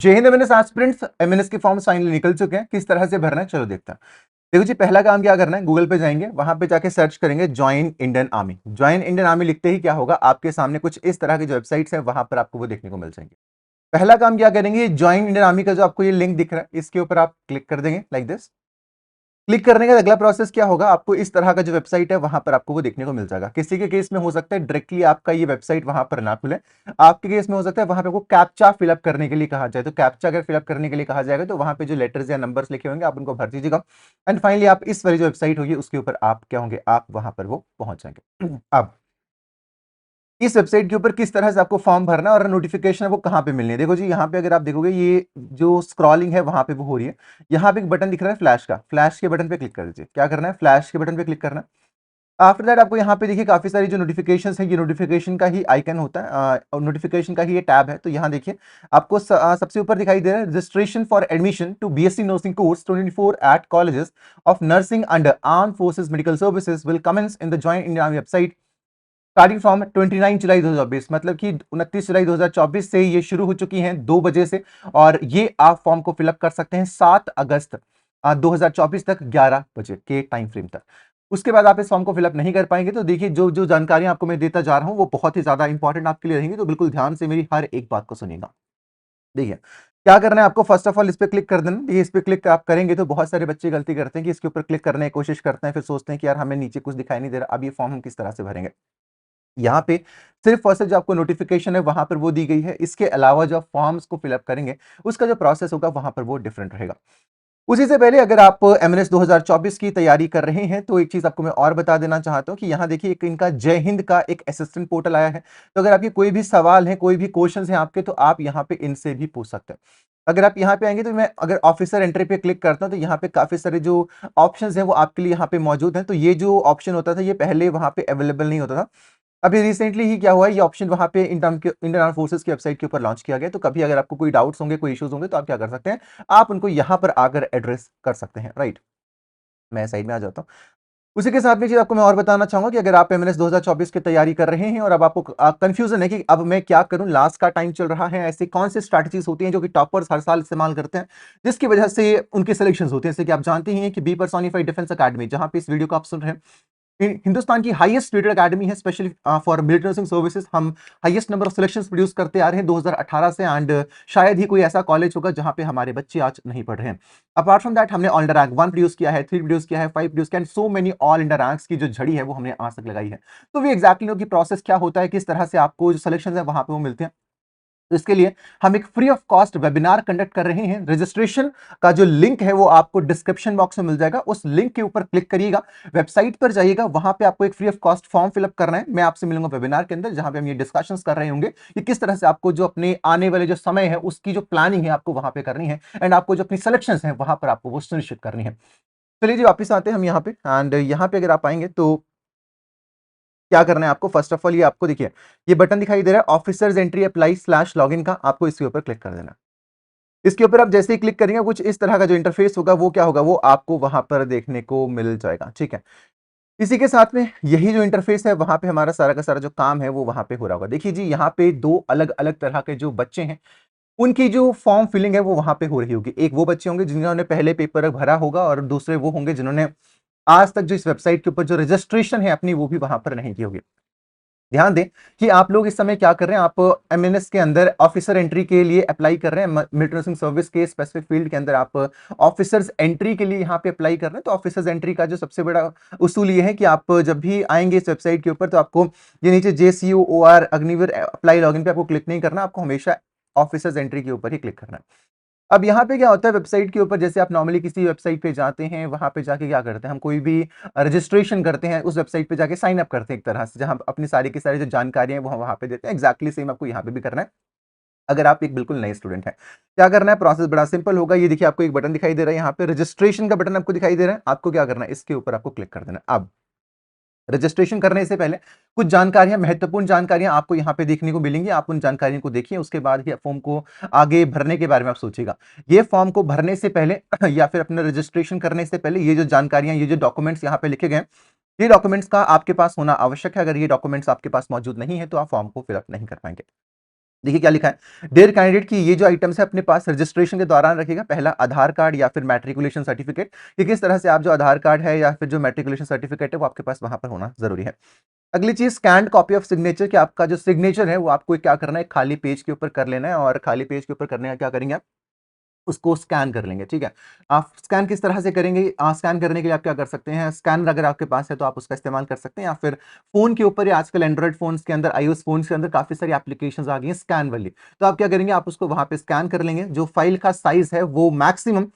जय Hind MNS aspirants, MNS के forms finally निकल चुके हैं। किस तरह से भरना है चलो देखते हैं। देखो जी, पहला काम क्या करना है, गूगल पे जाएंगे, वहां पे जाके सर्च करेंगे join Indian army. Join Indian army लिखते ही क्या होगा, आपके सामने कुछ इस तरह की जो वेबसाइट्स है वहां पर आपको वो देखने को मिल जाएंगे। पहला काम क्या करेंगे, ज्वाइन इंडियन आर्मी का जो आपको ये लिंक दिख रहा है इसके ऊपर आप क्लिक कर देंगे लाइक दिस। क्लिक करने का अगला प्रोसेस क्या होगा, आपको इस तरह का जो वेबसाइट है वहां पर आपको वो देखने को मिल जाएगा। किसी के केस में हो सकता है डायरेक्टली आपका ये वेबसाइट वहां पर ना खुले, आपके केस में हो सकता है वहां पे आपको कैप्चा फिलअप करने के लिए कहा जाए। तो कैप्चा अगर फिलअप करने के लिए कहा जाएगा तो वहां पे जो लेटर्स या नंबर्स लिखे होंगे आप उनको भर दीजिएगा। एंड फाइनली आप इस वाली जो वेबसाइट होगी उसके ऊपर आप क्या होंगे, आप वहां पर वो पहुंच जाएंगे। अब इस वेबसाइट के ऊपर किस तरह से आपको फॉर्म भरना है और नोटिफिकेशन आपको कहां पे मिलनी है। देखो जी, यहाँ पे अगर आप देखोगे ये जो स्क्रॉलिंग है वहां पे वो हो रही है। यहाँ पे एक बटन दिख रहा है फ्लैश का, फ्लैश के बटन पे क्लिक कर दीजिए। क्या करना है, फ्लैश के बटन पे क्लिक करना है। आफ्टर दैट आपको यहाँ पे देखिए काफी सारी जो नोटिफिकेशंस है, ये नोटिफिकेशन का ही आइकन होता है और नोटिफिकेशन का ही ये टैब है। तो यहाँ देखिए आपको सबसे ऊपर दिखाई दे रहा है registration for admission to BSc nursing course 24 at colleges of nursing under armed forces medical services will commence in the joint Indian army website starting from 29 July 2024। मतलब कि 29 जुलाई 2024 से ये शुरू हो चुकी हैं 2 बजे से, और ये आप फॉर्म को फिलअप कर सकते हैं 7 अगस्त 2024 तक 11 बजे के टाइम फ्रेम तक। उसके बाद आप इस फॉर्म को फिलअप नहीं कर पाएंगे। तो देखिए जो जो जानकारियां आपको मैं देता जा रहा हूं वो बहुत ही ज्यादा इंपॉर्टेंट आपके लिए रहेंगी, तो बिल्कुल ध्यान से मेरी हर एक बात को सुनिएगा। देखिए क्या करना है आपको, फर्स्ट ऑफ ऑल इस पे क्लिक कर देना। देखिए इस पे क्लिक आप करेंगे तो बहुत सारे बच्चे गलती करते हैं कि इसके ऊपर क्लिक करने की कोशिश करते हैं, फिर सोचते हैं कि यार हमें नीचे कुछ दिखाई नहीं दे रहा, अब ये फॉर्म हम किस तरह से भरेंगे। यहाँ पे सिर्फ और सिर्फ जो आपको नोटिफिकेशन है वहां पर वो दी गई है। इसके अलावा जो फॉर्म्स को फिलअप करेंगे उसका जो प्रोसेस होगा वहां पर वो डिफरेंट रहेगा। उसी से पहले अगर आप एमएनएस 2024 की तैयारी कर रहे हैं तो एक चीज आपको मैं और बता देना चाहता हूं कि यहाँ देखिए एक इनका जय हिंद का एक असिस्टेंट पोर्टल आया है। तो अगर आपके कोई भी सवाल है, कोई भी क्वेश्चन है आपके, तो आप यहाँ पे इनसे भी पूछ सकते हैं। अगर आप यहाँ पे आएंगे तो मैं अगर ऑफिसर एंट्री पे क्लिक करता हूं तो यहाँ पे काफी सारे जो ऑप्शंस हैं वो आपके लिए यहाँ पे मौजूद हैं। तो ये जो ऑप्शन होता था ये पहले वहां पे अवेलेबल नहीं होता था। अभी रिसेंटली ही क्या हुआ है, ये ऑप्शन वहां पे इंडियन आर्म फोर्सेस की वेबसाइट के ऊपर लॉन्च किया गया। तो कभी अगर आपको कोई डाउट्स होंगे, कोई इश्यूज होंगे, तो आप क्या कर सकते हैं, आप उनको यहां पर आकर एड्रेस कर सकते हैं। राइट, मैं साइड में आ जाता हूं। उसी के साथ में चीज आपको मैं और बताना चाहूंगा कि अगर आप एमएनएस 2024 की तैयारी कर रहे हैं और अब आपको कंफ्यूजन है कि अब मैं क्या करूं, लास्ट का टाइम चल रहा है, ऐसी कौन सी स्ट्रैटेजीज होती हैं जो कि टॉपर्स हर साल इस्तेमाल करते हैं जिसकी वजह से उनके सिलेक्शंस होते हैं। जैसे कि आप जानते ही हैं कि बी पर्सोनिफाइड डिफेंस अकेडमी, जहां पे इस वीडियो को आप सुन रहे हैं, हिंदुस्तान की हाईएस्ट रेटेड एकेडमी है specially for military nursing services. हम highest number of selections produce करते आ रहे हैं 2018 से, एंड शायद ही कोई ऐसा कॉलेज होगा जहां पे हमारे बच्चे आज नहीं पढ़ रहे हैं। अपार्ट फ्रॉम दैट हमने ऑल इंडिया रैंक 1 प्रोड्यूस किया है, 3 प्रोड्यूस किया है, 5 प्रोड्यूस किया है, so many all India ranks की जो झड़ी है वो हमने आज तक लगाई है। तो वी एग्जैक्टली नो कि प्रोसेस क्या होता है, किस तरह से आपको जो सिलेक्शन है वहां पे वो मिलते हैं। तो इसके लिए हम एक free of cost webinar conduct कर रहे हैं। रजिस्ट्रेशन का जो लिंक है वो आपको डिस्क्रिप्शन बॉक्स में मिल जाएगा, उस लिंक के ऊपर क्लिक करिएगा, वेबसाइट पर जाइएगा, वहां पे आपको एक free of cost form fill up करना है। मैं आपसे मिलूंगा वेबिनार के अंदर जहां पे हम ये डिस्कशंस कर रहे होंगे कि किस तरह से आपको जो अपने आने वाले जो समय है उसकी जो प्लानिंग है आपको वहां पे करनी है, एंड आपको जो अपनी सिलेक्शन है वहां पर आपको वो सुनिश्चित करनी है। चलिए जी वापस आते हैं हम यहाँ पे, एंड यहाँ पे अगर आप आएंगे तो क्या करना है आपको, फर्स्ट ऑफ ऑल ये आपको देखिए ये बटन दिखाई दे रहा है officers entry apply slash login का, आपको इसके ऊपर क्लिक कर देना। इसके ऊपर आप जैसे ही क्लिक करेंगे कुछ इस तरह का जो इंटरफेस होगा वो क्या होगा, वो आपको वहां पर देखने को मिल जाएगा। ठीक है, इसी के साथ में यही जो इंटरफेस है वहां पे हमारा सारा का सारा जो काम है वो वहां पे हो रहा होगा। देखिए जी, यहाँ पे दो अलग अलग तरह के जो बच्चे हैं उनकी जो फॉर्म फिलिंग है वो वहां पे हो रही होगी। एक वो बच्चे होंगे जिन्होंने पहले पेपर भरा होगा, और दूसरे वो होंगे जिन्होंने आज तक जो इस वेबसाइट के ऊपर जो रजिस्ट्रेशन है अपनी वो भी वहां पर नहीं की होगी। ध्यान दें कि आप लोग इस समय क्या कर रहे हैं, आप एमएनएस के अंदर ऑफिसर एंट्री के लिए अप्लाई कर रहे हैं। मिलिट्री नर्सिंग सर्विस के स्पेसिफिक फील्ड के अंदर आप ऑफिसर्स एंट्री के लिए यहाँ पे अप्लाई कर रहे हैं। तो ऑफिसर्स एंट्री का जो सबसे बड़ा उसूल ये है कि आप जब भी आएंगे इस वेबसाइट के ऊपर तो आपको ये नीचे JCOOR अग्निवीर अप्लाई लॉगिन पे आपको क्लिक नहीं करना, आपको हमेशा ऑफिसर्स एंट्री के ऊपर ही क्लिक करना है। अब यहाँ पे क्या होता है वेबसाइट के ऊपर, जैसे आप नॉर्मली किसी वेबसाइट पे जाते हैं, वहां पे जाके क्या करते हैं, हम कोई भी रजिस्ट्रेशन करते हैं उस वेबसाइट पे जाके साइन अप करते हैं एक तरह से, जहां अपनी सारी की सारी जो जानकारी है वो वहां पे देते हैं। एक्जैक्टली सेम आपको यहाँ पे भी करना है अगर आप एक बिल्कुल नए स्टूडेंट हैं। क्या करना है, प्रोसेस बड़ा सिंपल होगा। ये देखिए आपको एक बटन दिखाई दे रहा है, यहाँ पे रजिस्ट्रेशन का बटन आपको दिखाई दे रहा है। आपको क्या करना है, इसके ऊपर आपको क्लिक कर देना। अब रजिस्ट्रेशन करने से पहले कुछ जानकारियां, महत्वपूर्ण जानकारियां आपको यहां पे देखने को मिलेंगी। आप उन जानकारियों को देखिए, उसके बाद ही फॉर्म को आगे भरने के बारे में आप सोचिएगा। ये फॉर्म को भरने से पहले या फिर अपना रजिस्ट्रेशन करने से पहले ये जो जानकारियां, ये जो डॉक्यूमेंट्स यहाँ पे लिखे गए, ये डॉक्यूमेंट्स का आपके पास होना आवश्यक है। अगर ये डॉक्यूमेंट्स आपके पास मौजूद नहीं है तो आप फॉर्म को फिलअप नहीं कर पाएंगे। देखिए क्या लिखा है, डियर कैंडिडेट की ये जो आइटम्स है अपने पास रजिस्ट्रेशन के दौरान रखिएगा। पहला आधार कार्ड या फिर मैट्रिकुलेशन सर्टिफिकेट, कि किस तरह से आप जो आधार कार्ड है या फिर जो मैट्रिकुलेशन सर्टिफिकेट है वो आपके पास वहां पर होना जरूरी है। अगली चीज स्कैन्ड कॉपी ऑफ सिग्नेचर, कि आपका जो सिग्नेचर है वो आपको क्या करना है, खाली पेज के ऊपर कर लेना है, और खाली पेज के ऊपर करने का क्या करेंगे आप, उसको स्कैन कर लेंगे। ठीक है, आप स्कैन किस तरह से करेंगे, स्कैन करने के लिए आप क्या कर सकते हैं, स्कैनर अगर आपके पास है तो आप उसका इस्तेमाल कर सकते हैं, या फिर फोन के ऊपर, या आजकल एंड्रॉइड फोन्स के अंदर, iOS फोन्स के अंदर काफी सारी एप्लीकेशंस आ गई हैं स्कैन वाली। तो आप क्या करेंगे, आप उसको वहां पे स्कैन कर लेंगे। जो फाइल का साइज है वो मैक्सिमम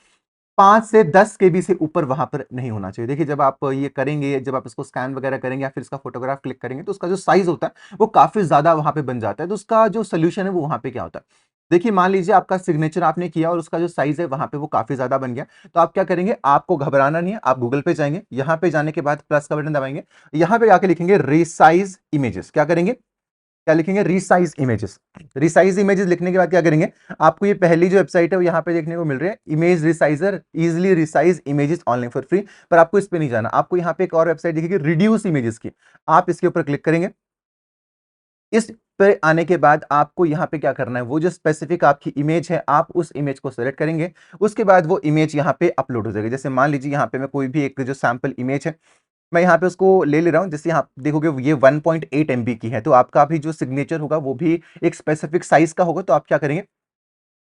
5 से 10 KB से ऊपर वहां पर नहीं होना चाहिए। देखिए जब आप ये करेंगे, जब आप इसको स्कैन वगैरह करेंगे या फिर इसका फोटोग्राफ क्लिक करेंगे, तो उसका जो साइज होता है वो काफी ज्यादा वहां पे बन जाता है। तो उसका जो सोल्यूशन है वो वहां पे क्या होता है, देखिए मान लीजिए आपका सिग्नेचर आपने किया और उसका जो साइज है वहां पे वो काफी ज्यादा बन गया, तो आप क्या करेंगे, आपको घबराना नहीं है, आप गूगल पे जाएंगे, यहाँ पे जाने के बाद प्लस का बटन दबाएंगे, यहाँ पे जाके लिखेंगे रिसाइज इमेजेस। क्या करेंगे, क्या लिखेंगे, रिसाइज इमेजेस। रिसाइज इमेजेस लिखने के बाद क्या करेंगे, आपको ये पहली जो वेबसाइट है वो यहाँ पे देखने को मिल रही है, image resizer, easily resize images online for free. पर आपको इस पे नहीं जाना, आपको यहाँ पे एक और वेबसाइट दिखेगी रिड्यूस इमेजेस की, आप इसके ऊपर क्लिक करेंगे। इस पे आने के बाद आपको यहाँ पे क्या करना है, वो जो स्पेसिफिक आपकी इमेज है आप उस इमेज को सेलेक्ट करेंगे। उसके बाद वो इमेज यहाँ पे अपलोड हो जाएगी। जैसे मान लीजिए यहाँ पे मैं कोई भी एक जो सैंपल इमेज है मैं यहाँ पे उसको ले ले रहा हूँ, जैसे यहाँ देखोगे ये 1.8 MB की है, तो आपका भी जो सिग्नेचर होगा वो भी एक स्पेसिफिक साइज का होगा, तो आप क्या करेंगे,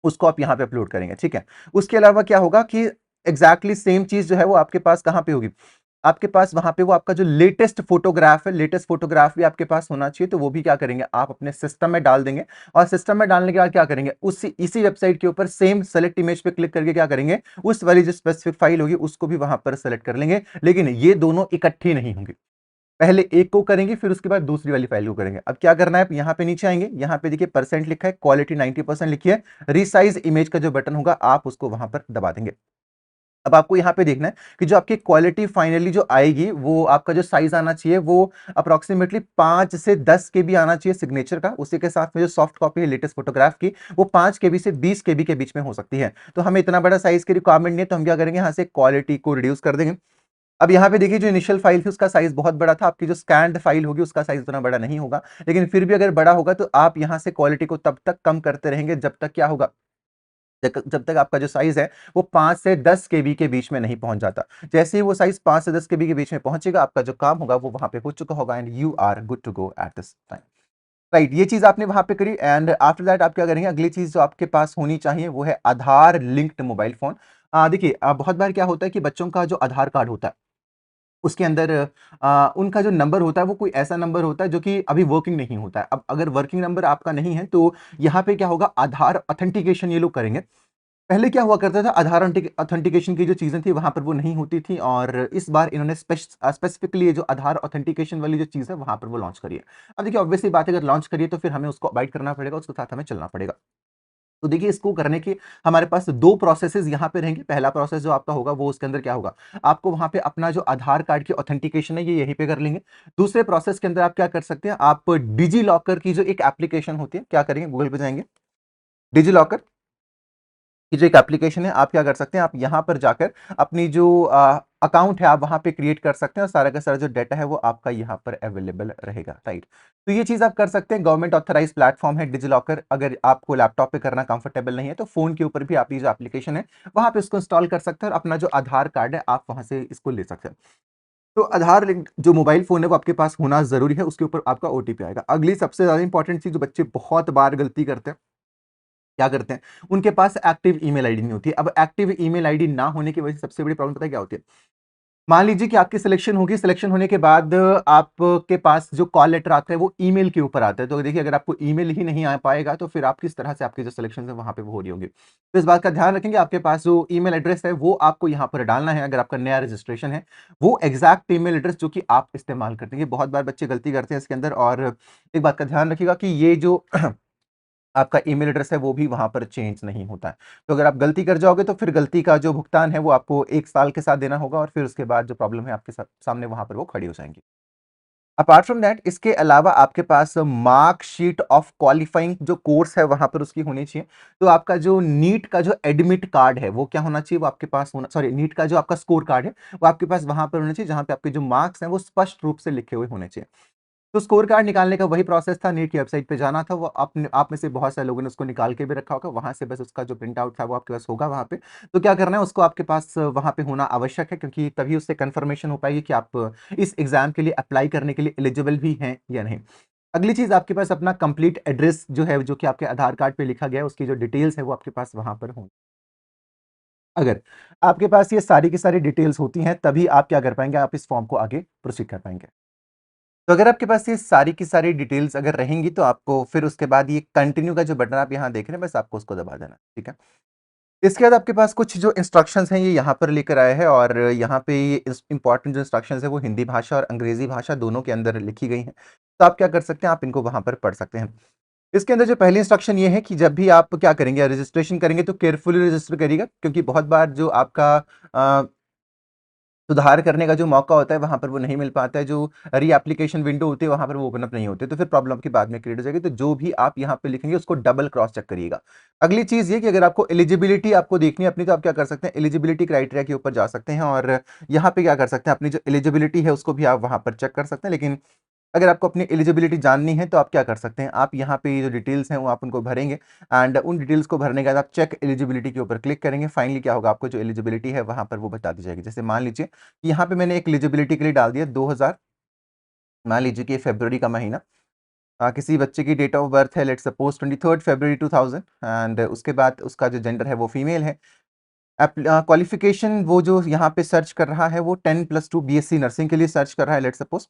उसको आप यहाँ पे अपलोड करेंगे। ठीक है, उसके अलावा क्या होगा कि एग्जैक्टली सेम चीज जो है वो आपके पास कहाँ पे होगी, आपके पास वहां पे वो आपका जो लेटेस्ट फोटोग्राफ है, लेटेस्ट फोटोग्राफ भी आपके पास होना चाहिए, तो वो भी क्या करेंगे, आप अपने सिस्टम में डाल देंगे। और सिस्टम में डालने के बाद क्या करेंगे, उसी इसी वेबसाइट के ऊपर सेम सेलेक्ट इमेज पे क्लिक करके क्या करेंगे, उस वाली जो स्पेसिफिक फाइल होगी उसको भी वहां पर सेलेक्ट कर लेंगे। लेकिन ये दोनों इकट्ठी नहीं होंगी, पहले एक को करेंगे फिर उसके बाद दूसरी वाली फाइल को करेंगे। अब क्या करना है, यहाँ पे नीचे आएंगे, यहाँ पे देखिए परसेंट लिखा है, क्वालिटी 90% लिखी है, रिसाइज इमेज का जो बटन होगा आप उसको वहां पर दबा देंगे। अब आपको यहाँ पे देखना है कि जो आपकी क्वालिटी फाइनली जो आएगी वो आपका जो साइज आना चाहिए वो अप्रोक्सीमेटली 5 से 10 KB आना चाहिए सिग्नेचर का। उसी के साथ में जो सॉफ्ट कॉपी है लेटेस्ट फोटोग्राफ की वो 5 KB से 20 KB के बीच में हो सकती है। तो हमें इतना बड़ा साइज की रिक्वायरमेंट नहीं है, तो हम क्या करेंगे, यहाँ से क्वालिटी को रिड्यूस कर देंगे। अब यहाँ पे देखिए जो इनिशियल फाइल थी उसका साइज बहुत बड़ा था, आपकी जो स्कैन्ड फाइल होगी उसका साइज उतना बड़ा नहीं होगा, लेकिन फिर भी अगर बड़ा होगा तो आप यहाँ से क्वालिटी को तब तक कम करते रहेंगे जब तक क्या होगा, जब तक आपका जो साइज है वो 5 से 10 KB के बीच में नहीं पहुंच जाता। जैसे ही वो साइज 5 से 10 KB के बीच में पहुंचेगा, आपका जो काम होगा वो वहां पे हो चुका होगा, and you are good to go at this time. Right, ये चीज आपने वहां पे करी, एंड आफ्टर दैट आप क्या करेंगे, अगली चीज जो आपके पास होनी चाहिए वो है आधार लिंक्ड मोबाइल फोन। देखिए बहुत बार क्या होता है कि बच्चों का जो आधार कार्ड होता है उसके अंदर उनका जो नंबर होता है वो कोई ऐसा नंबर होता है जो कि अभी वर्किंग नहीं होता है। अब अगर वर्किंग नंबर आपका नहीं है तो यहाँ पे क्या होगा, आधार ऑथेंटिकेशन ये लोग करेंगे। पहले क्या हुआ करता था, आधार ऑथेंटिकेशन की जो चीजें थी वहां पर वो नहीं होती थी, और इस बार इन्होंने स्पेसिफिकली ये जो आधार ऑथेंटिकेशन वाली जो चीज है वहां पर वो लॉन्च करी है। अब देखिए ऑब्वियसली बात है, अगर लॉन्च करिए तो फिर हमें उसको अवॉइड करना पड़ेगा, उसके साथ हमें चलना पड़ेगा। तो देखिए इसको करने के हमारे पास दो प्रोसेसेस यहाँ पे रहेंगे। पहला प्रोसेस जो आपका होगा वो उसके अंदर क्या होगा, आपको वहां पे अपना जो आधार कार्ड की ऑथेंटिकेशन है ये यहीं पे कर लेंगे। दूसरे प्रोसेस के अंदर आप क्या कर सकते हैं, आप डिजी लॉकर की जो एक एप्लीकेशन होती है, क्या करेंगे, गूगल पे जाएंगे, डिजी लॉकर की जो एक एप्लीकेशन है आप क्या कर सकते हैं, आप यहाँ पर जाकर अपनी जो अकाउंट है आप वहां पे क्रिएट कर सकते हैं, और सारा का सारा जो डाटा है वो आपका यहाँ पर अवेलेबल रहेगा। राइट, तो ये चीज आप कर सकते हैं। गवर्नमेंट ऑथराइज प्लेटफॉर्म है डिजिलॉकर। अगर आपको लैपटॉप पे करना कंफर्टेबल नहीं है तो फोन के ऊपर भी आप ये जो एप्लीकेशन है वहां पे इसको इंस्टॉल कर सकते हैं, और अपना जो आधार कार्ड है आप वहां से इसको ले सकते हैं। तो आधार लिंक जो मोबाइल फोन है वो आपके पास होना जरूरी है, उसके ऊपर आपका OTP आएगा। अगली सबसे ज्यादा इंपॉर्टेंट चीज जो बच्चे बहुत बार गलती करते हैं, क्या करते हैं, उनके पास एक्टिव ईमेल आईडी नहीं होती। अब एक्टिव ईमेल आईडी ना होने की वजह से सबसे बड़ी प्रॉब्लम पता है क्या होती है, मान लीजिए कि आपकी सिलेक्शन होगी, सिलेक्शन होने के बाद आपके पास जो कॉल लेटर आता है वो ईमेल के ऊपर आता है। तो देखिए अगर आपको ईमेल ही नहीं आ पाएगा तो फिर आप किस तरह से आपकी जो सिलेक्शन है वहां पे वो हो रही होगी। तो इस बात का ध्यान रखेंगे, आपके पास जो ईमेल एड्रेस है वो आपको यहाँ पर डालना है। अगर आपका नया रजिस्ट्रेशन है वो एग्जैक्ट ईमेल एड्रेस जो कि आप इस्तेमाल करते हैं। ये बहुत बार बच्चे गलती करते हैं इसके अंदर, और एक बात का ध्यान रखिएगा कि ये जो आपका ईमेल एड्रेस है वो भी वहां पर चेंज नहीं होता है। तो अगर आप गलती कर जाओगे तो फिर गलती का जो भुगतान है वो आपको 1 साल के साथ देना होगा, और फिर उसके बाद जो प्रॉब्लम है आपके सामने वहां पर वो खड़ी हो जाएंगी। अपार्ट फ्रॉम दैट इसके अलावा आपके पास मार्कशीट ऑफ क्वालिफाइंग जो कोर्स है वहां पर उसकी होनी चाहिए। तो आपका जो नीट का जो एडमिट कार्ड है वो क्या होना चाहिए, वो आपके पास होना, सॉरी, नीट का जो आपका स्कोर कार्ड है वो आपके पास वहां पर होना चाहिए, जहां पे आपके जो मार्क्स हैं वो स्पष्ट रूप से लिखे हुए होने चाहिए। तो स्कोर कार्ड निकालने का वही प्रोसेस था, नीट की वेबसाइट पे जाना था, वो आपने आप में से बहुत सारे लोगों ने उसको निकाल के भी रखा होगा, वहाँ से बस उसका जो प्रिंट आउट था वो आपके पास होगा वहाँ पे। तो क्या करना है, उसको आपके पास वहाँ पे होना आवश्यक है, क्योंकि तभी उससे कन्फर्मेशन हो पाएगी कि आप इस एग्ज़ाम के लिए अप्लाई करने के लिए एलिजिबल भी हैं या नहीं। अगली चीज़, आपके पास अपना कंप्लीट एड्रेस जो है, जो कि आपके आधार कार्ड पे लिखा गया है, उसकी जो डिटेल्स है वो आपके पास वहाँ पर हों। अगर आपके पास ये सारी की सारी डिटेल्स होती हैं, तभी आप क्या कर पाएँगे, आप इस फॉर्म को आगे प्रोसीड कर पाएँगे। तो अगर आपके पास ये सारी की सारी डिटेल्स अगर रहेंगी, तो आपको फिर उसके बाद ये कंटिन्यू का जो बटन आप यहाँ देख रहे हैं, बस आपको उसको दबा देना है, ठीक है? इसके बाद आपके पास कुछ जो इंस्ट्रक्शंस हैं, ये यहाँ पर लेकर आए हैं, और यहाँ पे ये इंपॉर्टेंट जो इंस्ट्रक्शंस है वो हिंदी भाषा और अंग्रेजी भाषा दोनों के अंदर लिखी गई हैं। तो आप क्या कर सकते हैं, आप इनको वहाँ पर पढ़ सकते हैं। इसके अंदर जो पहली इंस्ट्रक्शन ये है कि जब भी आप क्या करेंगे, रजिस्ट्रेशन करेंगे, तो केयरफुली रजिस्टर करिएगा, क्योंकि बहुत बार जो आपका अ, सुधार करने का जो मौका होता है, वहाँ पर वो नहीं मिल पाता है, जो री-एप्लीकेशन विंडो होती है, वहाँ पर वो ओपन अप नहीं होते, तो फिर प्रॉब्लम आपकी बाद में क्रिएट हो जाएगी। तो जो भी आप यहाँ पे लिखेंगे, उसको डबल क्रॉस चेक करिएगा। अगली चीज़ ये कि अगर आपको एलिजिबिलिटी आपको देखनी है अपनी, तो आप क्या कर सकते हैं, एलिजिबिलिटी क्राइटेरिया के ऊपर जा सकते हैं, और यहाँ पे क्या कर सकते हैं, अपनी जो एलिजिबिलिटी है, उसको भी आप वहाँ पर चेक कर सकते हैं। लेकिन अगर आपको अपनी एलिजिबिलिटी जाननी है, तो आप क्या कर सकते हैं, आप यहाँ पे जो डिटेल्स हैं वो आप उनको भरेंगे, एंड उन डिटेल्स को भरने के बाद आप चेक एलिजिबिलिटी के ऊपर क्लिक करेंगे। फाइनली क्या होगा, आपको जो एलिजिबिलिटी है वहाँ पर वो बता दी जाएगी। जैसे मान लीजिए कि यहाँ पे मैंने एक एलिजिबिलिटी के लिए डाल दिया 2000, मान लीजिए कि फरवरी का महीना, किसी बच्चे की डेट ऑफ बर्थ है, लेट्स सपोज 23 फरवरी 2000, एंड उसके बाद उसका जो जेंडर है वो फीमेल है। क्वालिफिकेशन वो जो यहाँ पे सर्च कर रहा है, वो 10+2 बीएससी नर्सिंग के लिए सर्च कर रहा है, let's suppose.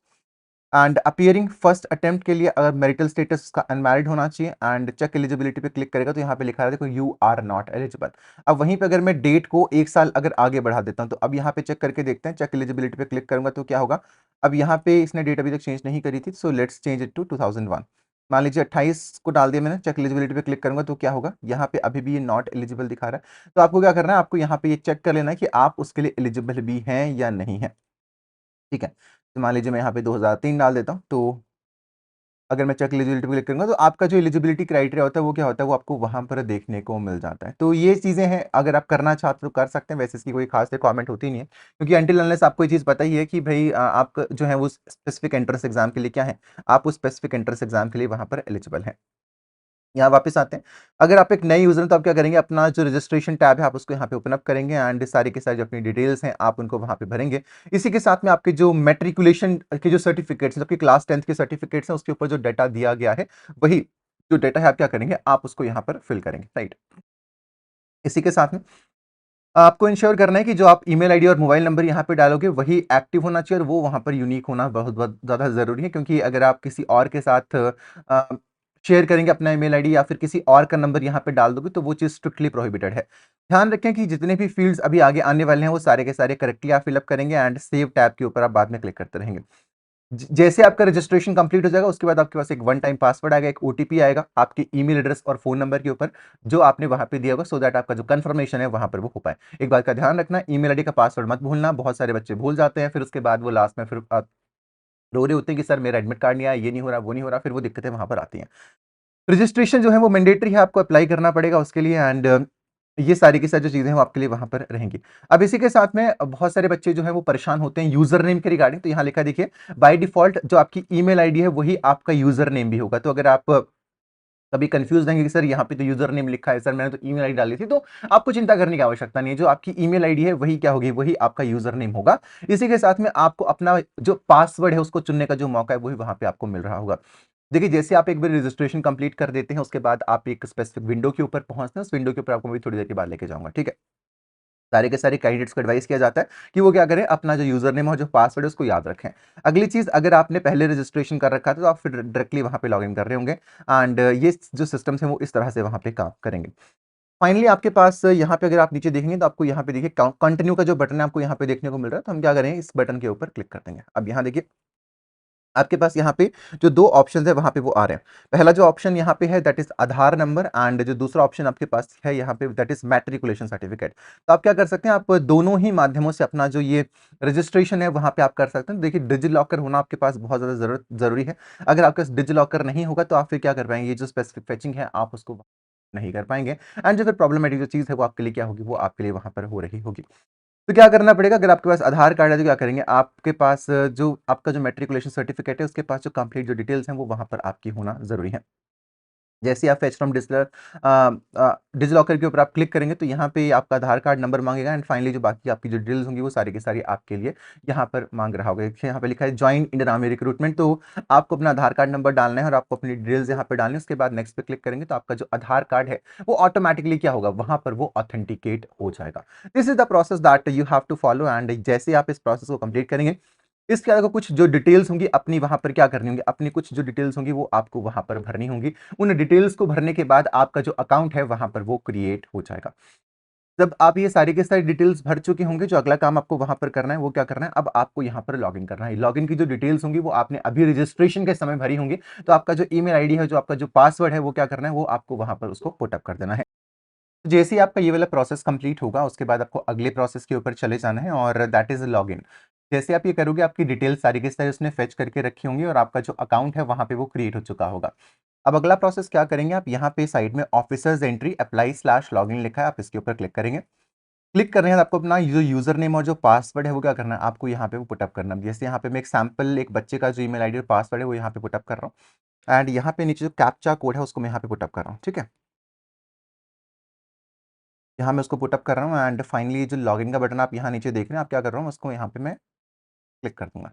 And appearing first attempt के लिए अगर मैरिटल स्टेटस उसका अनमैरिड होना चाहिए, एंड चेक एलिजिबिलिटी पे क्लिक करेगा, तो यहाँ पे लिखा है देखो, यू आर नॉट एलिजिबल। अब वहीं पे अगर मैं डेट को 1 साल अगर आगे बढ़ा देता हूँ, तो अब यहाँ पे चेक करके देखते हैं, चेक एलिजिबिलिटी पे क्लिक करूंगा तो क्या होगा। अब यहाँ पे इसने डेट अभी तक चेंज नहीं करी थी, so let's change it to 2001। मान लीजिए 28 को डाल दिया मैंने, चेक एलिजिबिलिटी पे क्लिक करूंगा तो क्या होगा, यहाँ पे अभी भी ये नॉट एलिजिबल दिखा रहा है। तो आपको क्या करना है, आपको यहाँ पे ये चेक कर लेना है कि आप उसके लिए एलिजिबल भी हैं या नहीं है, ठीक है? तो मान लीजिए मैं यहाँ पे 2003 डाल देता हूँ, तो अगर मैं चेक एलिजिबिलिटी पे क्लिक करूँगा, तो आपका जो एलिजिबिलिटी क्राइटेरिया होता है वो क्या होता है, वो आपको वहाँ पर देखने को मिल जाता है। तो ये चीज़ें हैं, अगर आप करना चाहते हो तो कर सकते हैं, वैसे इसकी कोई खास रिक्वायरमेंट होती नहीं है, क्योंकि अनटिल अनलेस आपको ये चीज़ पता ही है कि भई आप जो है वो स्पेसिफिक एंट्रेंस एग्जाम के लिए क्या है, आप उस स्पेसिफिक एंट्रेंस एग्जाम के लिए वहाँ पर एलिजिबल हैं। यहाँ वापस आते हैं। अगर आप एक नए यूज़र हैं, तो आप क्या करेंगे, अपना जो रजिस्ट्रेशन टैब है आप उसको यहाँ पे ओपन अप करेंगे, एंड सारी की सारी जो अपनी डिटेल्स हैं आप उनको वहाँ पे भरेंगे। इसी के साथ में आपके जो मैट्रिकुलेशन के जो सर्टिफिकेट्स हैं, आपके क्लास 10th के सर्टिफिकेट्स हैं, उसके ऊपर जो डाटा दिया गया है, वही जो डाटा है आप क्या करेंगे, आप उसको यहाँ पर फिल करेंगे, राइट? इसी के साथ में आपको इंश्योर करना है कि जो आप ईमेल आईडी और मोबाइल नंबर यहाँ पे डालोगे, वही एक्टिव होना चाहिए, और वो वहाँ पर यूनिक होना बहुत बहुत ज़्यादा ज़रूरी है, क्योंकि अगर आप किसी और के साथ शेयर करेंगे अपना ईमेल आईडी, या फिर किसी और का नंबर यहाँ पे डाल दोगे, तो वो चीज़ स्ट्रिक्टली प्रोहिबिटेड है। ध्यान रखें कि जितने भी फील्ड्स अभी आगे आने वाले हैं, वो सारे के सारे करेक्टली आप फिलअप करेंगे, एंड सेव टैब के ऊपर आप बाद में क्लिक करते रहेंगे। जैसे आपका रजिस्ट्रेशन कंप्लीट हो जाएगा, उसके बाद आपके पास एक वन टाइम पासवर्ड आएगा, एक ओटीपी आएगा आपके ईमेल एड्रेस और फोन नंबर के ऊपर, जो आपने वहां पे दिया होगा, सो दैट आपका जो कंफर्मेशन है वहां पर वो हो पाए। एक बात का ध्यान रखना, ईमेल आईडी का पासवर्ड मत भूलना, बहुत सारे बच्चे भूल जाते हैं, फिर उसके बाद वो लास्ट में फिर रो रहे होते हैं कि सर मेरा एडमिट कार्ड नहीं आया, ये नहीं हो रहा, वो नहीं हो रहा, फिर वो दिक्कतें वहां पर आती हैं। रजिस्ट्रेशन जो है वो मैंडेटरी है, आपको अप्लाई करना पड़ेगा उसके लिए, एंड ये सारी की सारी जो चीज़ें हैं वो आपके लिए वहाँ पर रहेंगी। अब इसी के साथ में बहुत सारे बच्चे जो हैं वो परेशान होते हैं यूज़र नेम के रिगार्डिंग, तो यहाँ लिखा है देखिए, बाय डिफ़ॉल्ट जो आपकी ईमेल आईडी है वही आपका यूज़र नेम भी होगा। तो अगर आप कभी कंफ्यूज़ रहेंगे कि सर यहाँ पे तो यूज़र नेम लिखा है, सर मैंने तो ईमेल आईडी डाली थी, तो आपको चिंता करने की आवश्यकता नहीं है। जो आपकी ईमेल आईडी है वही क्या होगी, वही आपका यूज़र नेम होगा। इसी के साथ में आपको अपना जो पासवर्ड है उसको चुनने का जो मौका है वही वहाँ पे आपको मिल रहा होगा। देखिए, जैसे आप एक बार रजिस्ट्रेशन कंप्लीट कर देते हैं, उसके बाद आप एक स्पेसिफिक विंडो के ऊपर पहुँचते हैं, उस विंडो के ऊपर आपको मैं थोड़ी देर के बाद लेके जाऊँगा, ठीक है? सारे के सारे कैंडिडेट्स को एडवाइस किया जाता है कि वो क्या करें, अपना जो यूज़र नेम और जो पासवर्ड है उसको याद रखें। अगली चीज़, अगर आपने पहले रजिस्ट्रेशन कर रखा था, तो आप फिर डायरेक्टली वहाँ पे लॉगिन कर रहे होंगे, एंड ये जो सिस्टम्स हैं वो इस तरह से वहाँ पे काम करेंगे। फाइनली आपके पास यहाँ पे अगर आप नीचे देखेंगे, तो आपको यहाँ पे देखिए कंटिन्यू का जो बटन है आपको यहाँ पे देखने को मिल रहा है, तो हम क्या करेंगे, इस बटन के ऊपर क्लिक कर देंगे। अब यहाँ देखिए, आपके पास यहाँ पे जो 2 ऑप्शंस है वहाँ पे वो आ रहे हैं। पहला जो ऑप्शन यहाँ पे है that is Aadhaar number, and जो दूसरा ऑप्शन आपके पास है यहाँ पे दैट इज़ मैट्रिकुलेशन सर्टिफिकेट। तो आप क्या कर सकते हैं, आप दोनों ही माध्यमों से अपना जो ये रजिस्ट्रेशन है वहाँ पे आप कर सकते हैं। देखिए, डिजिलॉकर होना आपके पास बहुत ज़्यादा ज़रूरी है। अगर आपके पास डिजिलॉकर नहीं होगा, तो आप फिर क्या कर पाएँगे, ये जो स्पेसिफिक फेचिंग है आप उसको नहीं कर पाएँगे, एंड जो फिर प्रॉब्लमैटिक जो चीज़ है वो आपके लिए क्या होगी, वो आपके लिए वहाँ पर हो रही होगी। तो क्या करना पड़ेगा, अगर आपके पास आधार कार्ड है तो क्या करेंगे, आपके पास जो आपका जो मैट्रिकुलेशन सर्टिफिकेट है उसके पास जो कंप्लीट जो डिटेल्स हैं वो वहाँ पर आपकी होना ज़रूरी है। जैसे ही आप फेच फ्रॉम डिजिलॉकर के ऊपर आप क्लिक करेंगे तो यहाँ पे आपका आधार कार्ड नंबर मांगेगा एंड फाइनली जो बाकी आपकी जो डिटेल्स होंगी वो सारी की सारी आपके लिए यहाँ पर मांग रहा होगा। यहाँ पे लिखा है ज्वाइन इंडियन आर्मी रिक्रूटमेंट, तो आपको अपना आधार कार्ड नंबर डालना है और आपको अपनी डिटेल्स यहाँ पे डालनी है। उसके बाद नेक्स्ट पे क्लिक करेंगे तो आपका जो आधार कार्ड है वो ऑटोमेटिकली क्या होगा, वहां पर वो ऑथेंटिकेट हो जाएगा। This is the process that you have to follow and जैसे आप इस प्रोसेस को कंप्लीट करेंगे इसके अलावा कुछ जो डिटेल्स होंगी अपनी वहां पर क्या करनी होंगी, अपनी कुछ जो डिटेल्स होंगी वो आपको वहां पर भरनी होंगी। उन डिटेल्स को भरने के बाद आपका जो अकाउंट है वहां पर वो क्रिएट हो जाएगा। जब आप ये सारी के सारी डिटेल्स भर चुके होंगे, जो अगला काम आपको वहां पर करना है वो क्या करना है, अब आपको यहाँ पर लॉगिन करना है। लॉगिन की जो डिटेल्स होंगी वो आपने अभी रजिस्ट्रेशन के समय भरी होंगी, तो आपका जो ईमेल आईडी है, जो आपका जो पासवर्ड है वो क्या करना है, वो आपको वहां पर उसको पुटअप कर देना है। जैसे ही आपका ये वाला प्रोसेस कंप्लीट होगा उसके बाद आपको अगले प्रोसेस के ऊपर चले जाना है और दैट इज लॉगिन। जैसे आप ये करोगे आपकी डिटेल सारी की सारी उसने फेच करके रखी होंगी और आपका जो अकाउंट है वहां पे वो क्रिएट हो चुका होगा। अब अगला प्रोसेस क्या करेंगे, आप यहाँ पे साइड में officers entry apply slash login लिखा है, आप इसके ऊपर क्लिक करेंगे। क्लिक करने के बाद आपको अपना जो यूजर नेम और जो पासवर्ड है वो क्या करना है, आपको यहाँ पे वो पुटअप करना है। जैसे यहाँ पे मैं एक सैम्पल एक बच्चे का जो ईमेल आईडी और पासवर्ड है वो यहाँ पे पुटअप कर रहा हूँ एंड यहाँ पे नीचे जो कैप्चा कोड है उसको मैं यहाँ पे पुटअप कर रहा हूँ। ठीक है, यहाँ मैं उसको पुटअप कर रहा हूँ एंड फाइनली जो लॉगिन का बटन आप यहाँ नीचे देख रहे हैं, आप क्या कर रहा हूँ, उसको यहाँ पे मैं क्लिक कर दूंगा।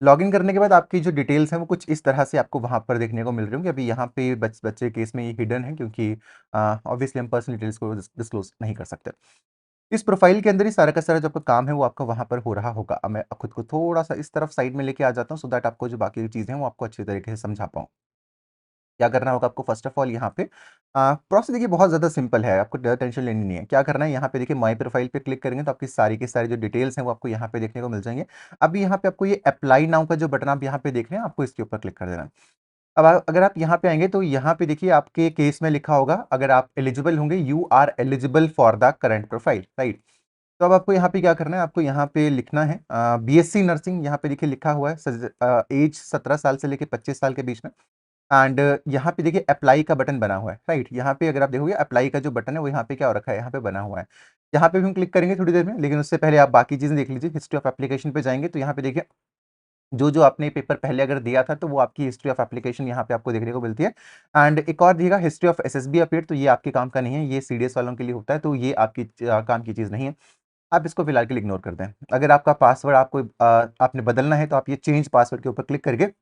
लॉगिन करने के बाद आपकी जो डिटेल्स हैं वो कुछ इस तरह से आपको वहाँ पर देखने को मिल रही होंगी। अभी यहाँ पे बच्चे केस में ये हिडन है क्योंकि ऑब्वियसली हम पर्सनल डिटेल्स को डिस्क्लोज नहीं कर सकते। इस प्रोफाइल के अंदर ही सारा का सारा जो आपका काम है वो आपका वहाँ पर हो रहा होगा। अब मैं खुद को थोड़ा सा इस तरफ साइड में लेके आ जाता हूँ सो दैट आपको जो बाकी की चीज़ें हैं वो आपको अच्छी तरीके से समझा पाऊँ। क्या करना होगा आपको, फर्स्ट ऑफ ऑल यहाँ पे प्रोसेस देखिए बहुत ज़्यादा सिंपल है, आपको ज़्यादा टेंशन लेनी नहीं है। क्या करना है, यहाँ पे देखिए माई प्रोफाइल पे क्लिक करेंगे तो आपकी सारी की सारी जो डिटेल्स हैं वो आपको यहाँ पे देखने को मिल जाएंगे। अभी यहाँ पे आपको ये अप्लाई नाउ का जो बटन आप यहाँ पे देख रहे हैं आपको इसके ऊपर क्लिक कर देना है। अब अगर आप यहाँ पे आएंगे तो यहाँ पे देखिए आपके केस में लिखा होगा, अगर आप एलिजिबल होंगे, you are eligible for the current profile, right. तो अब आपको यहाँ पे क्या करना है, आपको यहाँ पे लिखना है बीएससी नर्सिंग, यहाँ पे देखिए लिखा हुआ है, एज 17 साल से लेके 25 साल के बीच में। एंड यहाँ पे देखिए अप्लाई का बटन बना हुआ है, राइट। यहाँ पे अगर आप देखोगे अप्लाई का जो बटन है वो यहाँ पे क्या हो रखा है, यहाँ पे बना हुआ है। यहाँ पे भी हम क्लिक करेंगे थोड़ी देर में, लेकिन उससे पहले आप बाकी चीजें देख लीजिए। हिस्ट्री ऑफ एप्लीकेशन पे जाएंगे तो यहाँ पे देखिए जो जो आपने पेपर पहले अगर दिया था तो वो आपकी हिस्ट्री ऑफ एप्लीकेशन यहाँ पे आपको देखने को मिलती है। एंड एक और दिखेगा हिस्ट्री ऑफ एसएसबी अपडेट, तो ये आपके काम का नहीं है, ये सीडीएस वालों के लिए होता है, तो ये आपकी काम की चीज़ नहीं है। आप इसको फिलहाल के लिए इग्नोर कर दें। अगर आपका पासवर्ड आपको आपने बदलना है तो आप ये चेंज पासवर्ड के ऊपर क्लिक करके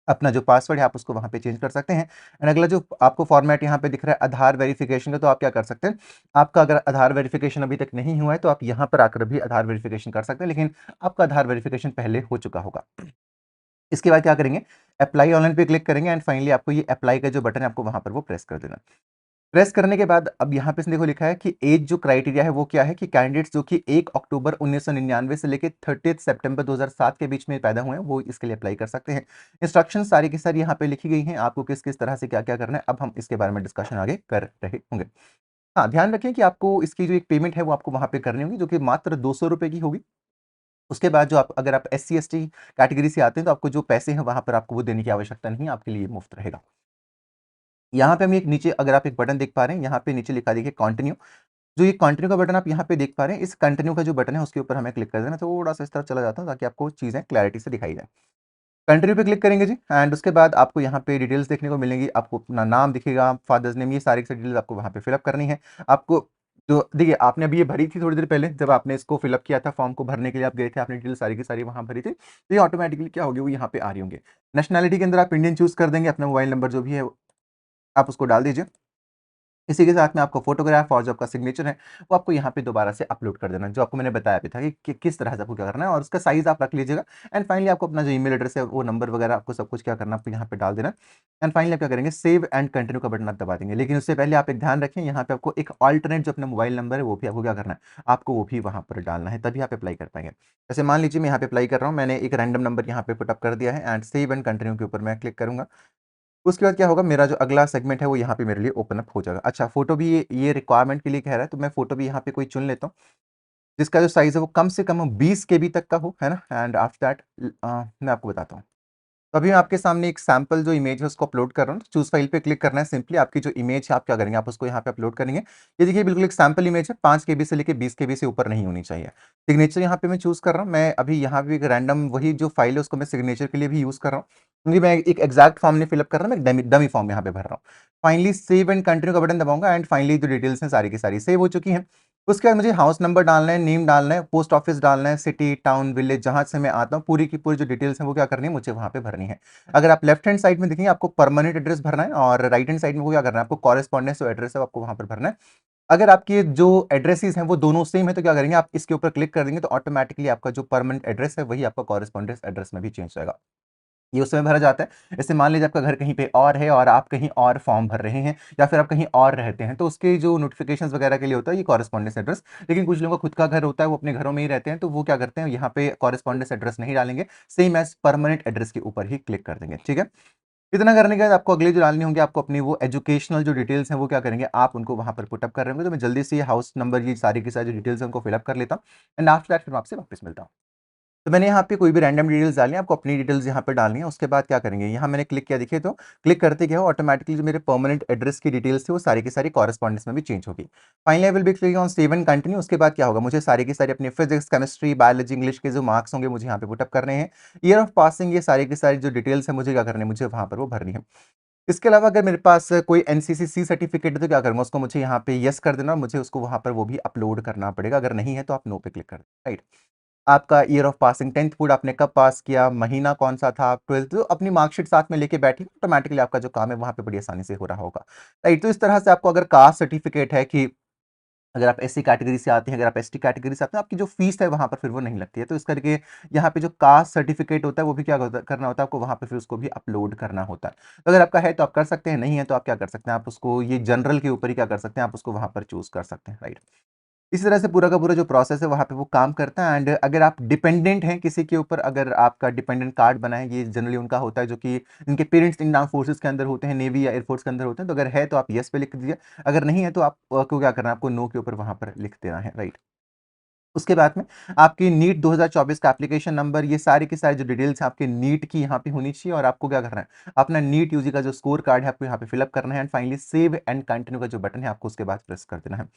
अपना जो पासवर्ड है आप उसको वहाँ पे चेंज कर सकते हैं। एंड अगला जो आपको फॉर्मेट यहाँ पे दिख रहा है आधार वेरिफिकेशन का, तो आप क्या कर सकते हैं, आपका अगर आधार वेरिफिकेशन अभी तक नहीं हुआ है तो आप यहाँ पर आकर भी आधार वेरिफिकेशन कर सकते हैं, लेकिन आपका आधार वेरिफिकेशन पहले हो चुका होगा। इसके बाद क्या करेंगे, अप्लाई ऑनलाइन पे क्लिक करेंगे एंड फाइनली आपको ये अप्लाई का जो बटन है आपको वहाँ पर वो प्रेस कर देना। प्रेस करने के बाद अब यहाँ पे देखो लिखा है कि एज जो क्राइटेरिया है वो क्या है, कि कैंडिडेट्स जो कि 1 अक्टूबर 1999 से लेकर 30 सितंबर 2007 के बीच में पैदा हुए हैं वो इसके लिए अप्लाई कर सकते हैं। इंस्ट्रक्शन सारी की सारी यहाँ पे लिखी गई हैं, आपको किस किस तरह से क्या क्या करना है, अब हम इसके बारे में डिस्कशन आगे कर रहे होंगे। हाँ, ध्यान रखें कि आपको इसकी जो एक पेमेंट है वो आपको वहाँ पे करनी होगी, जो कि मात्र 200 रुपए की होगी। उसके बाद जो आप अगर आप SC ST कैटेगरी से आते हैं तो आपको जो पैसे हैं वहाँ पर आपको वो देने की आवश्यकता नहीं है, आपके लिए मुफ्त रहेगा। यहाँ पे हम एक नीचे अगर आप एक बटन देख पा रहे हैं, यहाँ पे नीचे लिखा देखिए कंटिन्यू। जो ये कंटिन्यू का बटन आप यहाँ पे देख पा रहे हैं, इस कंटिन्यू का जो बटन है उसके ऊपर हमें क्लिक कर देना। थोड़ा सा इस तरफ चला जाता हूँ ताकि आपको चीज़ें क्लैरिटी से दिखाई जाए। कंटिन्यू पे क्लिक करेंगे जी एंड उसके बाद आपको यहाँ पे डिटेल्स देखने को मिलेंगी। आपको अपना नाम दिखेगा, फादर्स नेम, ये सारी की डिटेल्स आपको वहाँ पे फिलअप करनी है। आपको जो देखिए आपने अभी ये भरी थी थोड़ी देर पहले, जब आपने इसको फिलअप किया था फॉर्म को भरने के लिए आप गए थे, आपने डिटेल सारी की सारी वहाँ भरी थी, तो ये ऑटोमेटिकली क्या होगी, वो यहाँ पे आ रही होंगे। नेशनैलिटी के अंदर आप इंडियन चूज कर देंगे, अपना मोबाइल नंबर जो भी है आप उसको डाल दीजिए। इसी के साथ में आपको फोटोग्राफ और जो आपका सिग्नेचर है वो आपको यहाँ पे दोबारा से अपलोड कर देना, जो आपको मैंने बताया भी था कि किस तरह से आपको क्या करना है, और उसका साइज आप रख लीजिएगा। एंड फाइनली आपको अपना जो ईमेल एड्रेस है वो नंबर वगैरह आपको सब कुछ क्या करना है, आपको यहाँ पे डाल देना। एंड फाइनली आप क्या करेंगे, सेव एंड कंटिन्यू का बटन आप दबा देंगे। लेकिन उससे पहले आप एक ध्यान रखें, यहाँ पे आपको एक ऑल्टरनेट जो अपना मोबाइल नंबर है वो भी आपको क्या करना है, आपको वो भी वहाँ पर डालना है, तभी आप अप्लाई कर पाएंगे। जैसे मान लीजिए मैं यहाँ पे अप्लाई कर रहा हूँ, मैंने एक रैंडम नंबर यहाँ पे पुटअप कर दिया है एंड सेव एंड कंटिन्यू के ऊपर मैं क्लिक करूंगा। उसके बाद क्या होगा, मेरा जो अगला सेगमेंट है वो यहाँ पे मेरे लिए ओपन अप हो जाएगा। अच्छा, फोटो भी ये रिक्वायरमेंट के लिए कह रहा है, तो मैं फोटो भी यहाँ पे कोई चुन लेता हूँ जिसका जो साइज है वो कम से कम 20 KB तक का हो, है ना। एंड आफ्टर दैट मैं आपको बताता हूँ। तो अभी मैं आपके सामने एक सैंपल जो इमेज है उसको अपलोड कर रहा हूँ। चूज़ फाइल पे क्लिक करना है, सिंपली आपकी जो इमेज है आप क्या करेंगे, आप उसको यहाँ पे अपलोड करेंगे। ये देखिए बिल्कुल एक सैंपल इमेज है, 5 केबी से लेके 20 केबी से ऊपर नहीं होनी चाहिए। सिग्नेचर यहाँ पे मैं चूज़ कर रहा हूँ। मैं अभी यहाँ पे एक रैंडम वही जो फाइल है उसको मैं सिग्नेचर के लिए भी यूज़ कर रहा हूँ, क्योंकि मैं एक एग्जैक्ट फॉर्म नहीं फिलअप कर रहा हूँ, मैं एक डमी फॉर्म यहाँ पे भर रहा हूँ। फाइनली सेव एंड कंटिन्यू का बटन दबाऊंगा एंड फाइनली जो डिटेल्स हैं सारी की सारी सेव हो चुकी हैं। उसके बाद मुझे हाउस नंबर डालना है, नेम डालना है, पोस्ट ऑफिस डालना है, सिटी, टाउन, विलेज, जहाँ से मैं आता हूँ, पूरी की पूरी जो डिटेल्स हैं वो क्या करनी है, मुझे वहाँ पे भरनी है। अगर आप लेफ्ट हैंड साइड में देखेंगे आपको परमानेंट एड्रेस भरना है, और राइट हैंड साइड में वो क्या करना है, आपको कॉरेस्पॉन्डेंस जो एड्रेस है आपको वहाँ पर भरना है। अगर आपके जो एड्रेसेस हैं वो दोनों सेम है तो क्या करेंगे, आप इसके ऊपर क्लिक कर देंगे तो ऑटोमेटिकली आपका जो परमानेंट एड्रेस है वही आपका कॉरेस्पॉन्डेंस एड्रेस में भी चेंज होगा। ये उसमें भरा जाता है। जैसे मान लीजिए आपका घर कहीं पे और है और आप कहीं और फॉर्म भर रहे हैं, या फिर आप कहीं और रहते हैं, तो उसके जो नोटिफिकेशंस वगैरह के लिए होता है ये कॉरेस्पॉन्डेंस एड्रेस। लेकिन कुछ लोगों का खुद का घर होता है, वो अपने घरों में ही रहते हैं, तो वो क्या करते हैं, यहाँ पे कॉरेस्पॉन्डेंस एड्रेस नहीं डालेंगे, सेम एज परमानेंट एड्रेस के ऊपर ही क्लिक कर देंगे। ठीक है, इतना करने के बाद आपको अगले जो डालनी होंगे, आपको अपनी वो एजुकेशनल जो डिटेल्स हैं वो क्या करेंगे, आप उनको वहां पर पुटअप कर रहे होंगे। तो मैं जल्दी से ये हाउस नंबर, ये सारी की सारी जो डिटेल्स हैं उनको फिलअप कर लेता हूँ, एंड आफ्टर दैट फिर मैं आपसे वापस मिलता हूँ। तो मैंने यहाँ पे कोई भी रैंडम डिटेल्स डाली है, आपको अपनी डिटेल्स यहाँ पे डालनी है। उसके बाद क्या करेंगे, यहाँ मैंने क्लिक किया, देखिए तो क्लिक करते क्या हो, ऑटोमेटिकली जो मेरे परमानेंट एड्रेस की डिटेल्स थी वो सारी की सारी कॉरेस्पॉन्डेंस में भी चेंज होगी। Finally I will be click on save and continue. उसके बाद क्या होगा, मुझे सारी की सारी अपनी फिजिक्स, केमिस्ट्री, बायोलॉजी, इंग्लिश के जो मार्क्स होंगे मुझे यहाँ पे पुटअप करने हैं। ईयर ऑफ पासिंग, ये सारी की सारी जो डिटेल्स है मुझे क्या करनी है, मुझे वहाँ पर वो भरनी है। इसके अलावा अगर मेरे पास कोई एनसीसी सर्टिफिकेट है तो क्या करूँगा, उसको मुझे यहाँ पे यस कर देना, और मुझे उसको वहाँ पर वो भी अपलोड करना पड़ेगा। अगर नहीं है तो आप नो पे क्लिक कर दें। राइट, आपका year of passing, 10th board आपने कब पास किया, महीना कौन सा था, 12th, तो अपनी मार्कशीट साथ में लेके बैठी, ऑटोमेटिकली आपका जो काम है वहाँ पे बड़ी आसानी से हो रहा होगा। राइट, तो इस तरह से आपको अगर कास्ट सर्टिफिकेट है कि अगर आप एससी कैटेगरी से आते हैं, अगर आप एसटी कैटेगरी से आते हैं, आपकी जो फीस है वहाँ पर फिर वो नहीं लगती है। तो इस करके यहाँ पे जो कास्ट सर्टिफिकेट होता है वो भी क्या करना होता है आपको, वहाँ पे फिर उसको भी अपलोड करना होता है। तो अगर आपका है तो आप कर सकते हैं, नहीं है तो आप क्या कर सकते हैं, आप उसको ये जनरल के ऊपर ही क्या कर सकते हैं, आप उसको वहाँ पर चूज कर सकते हैं। राइट, इसी तरह से पूरा का पूरा जो प्रोसेस है वहाँ पे वो काम करता है। एंड अगर आप डिपेंडेंट हैं किसी के ऊपर, अगर आपका डिपेंडेंट कार्ड बना है, ये जनरली उनका होता है जो कि इनके पेरेंट्स इन आर्म फोर्सेस के अंदर होते हैं, नेवी या एयरफोर्स के अंदर होते हैं, तो अगर है तो आप यस पे लिख दीजिए, अगर नहीं है तो आपको क्या करना है, आपको नो के ऊपर वहाँ पर लिख देना है। राइट, उसके बाद में आपकी नीट 2024 का एप्लीकेशन नंबर, ये सारी की सारी जो डिटेल्स है आपके नीट की यहाँ पे होनी चाहिए, और आपको क्या करना है, अपना नीट यूजी का जो स्कोर कार्ड है आपको यहाँ पे फिलअप करना है, and finally save and continue का जो बटन है आपको उसके बाद प्रेस कर देना है।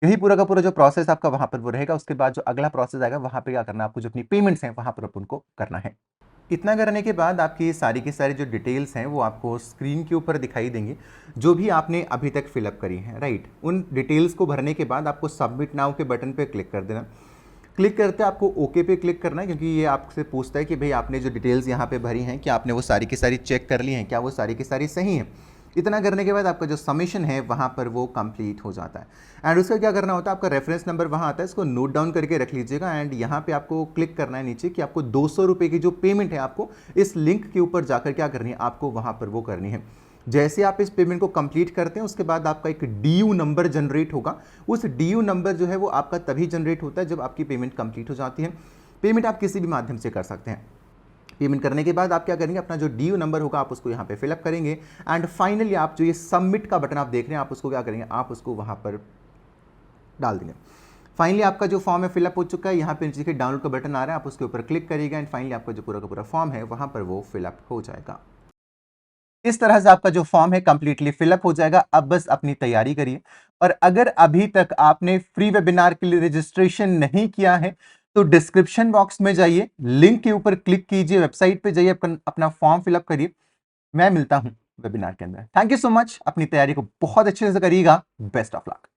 यही पूरा का पूरा जो प्रोसेस आपका वहां पर वो रहेगा। उसके बाद जो अगला प्रोसेस आएगा वहां पे क्या करना है, आपको जो अपनी पेमेंट्स हैं वहां पर अपन को करना है। इतना करने के बाद आपकी सारी की सारी जो डिटेल्स हैं वो आपको स्क्रीन के ऊपर दिखाई देंगी, जो भी आपने अभी तक फिलअप करी है। राइट, उन डिटेल्स को भरने के बाद आपको सबमिट नाउ के बटन पे क्लिक कर देना। क्लिक करते आपको ओके पे क्लिक करना है, क्योंकि ये आपसे पूछता है कि भाई आपने जो डिटेल्स यहाँ पे भरी हैं क्या आपने वो सारी की सारी चेक कर ली हैं, क्या वो सारी की सारी सही हैं। इतना करने के बाद आपका जो सबमिशन है वहाँ पर वो कंप्लीट हो जाता है। एंड उसका क्या करना होता है, आपका रेफरेंस नंबर वहाँ आता है, इसको नोट डाउन करके रख लीजिएगा। एंड यहाँ पे आपको क्लिक करना है नीचे कि आपको 200 रुपये की जो पेमेंट है आपको इस लिंक के ऊपर जाकर क्या करनी है, आपको वहाँ पर वो करनी है। जैसे आप इस पेमेंट को कंप्लीट करते हैं उसके बाद आपका एक डीयू नंबर जनरेट होगा। उस डीयू नंबर जो है वो आपका तभी जनरेट होता है जब आपकी पेमेंट कंप्लीट हो जाती है। पेमेंट आप किसी भी माध्यम से कर सकते हैं। पेमेंट करने के बाद आप क्या करेंगे, अपना जो डीयू नंबर होगा आप उसको यहाँ पे फिलअप करेंगे, एंड फाइनली आप जो ये सबमिट का बटन आप देख रहे हैं आप उसको क्या करेंगे, आप उसको वहाँ पर डाल देंगे। फाइनली आपका जो फॉर्म है फिलअप हो चुका है। यहाँ पे नीचे डाउनलोड का बटन आ रहा है, आप उसके ऊपर क्लिक करिएगा, एंड फाइनली आपका जो पूरा का पूरा फॉर्म है वहाँ पर वो फिलअप हो जाएगा। इस तरह से आपका जो फॉर्म है कंप्लीटली फिलअप हो जाएगा। अब बस अपनी तैयारी करिए, और अगर अभी तक आपने फ्री वेबिनार के लिए रजिस्ट्रेशन नहीं किया है तो डिस्क्रिप्शन बॉक्स में जाइए, लिंक के ऊपर क्लिक कीजिए, वेबसाइट पे जाइए, अपना फॉर्म फिलअप करिए। मैं मिलता हूं वेबिनार के अंदर। थैंक यू सो मच, अपनी तैयारी को बहुत अच्छे से करिएगा। Best of luck.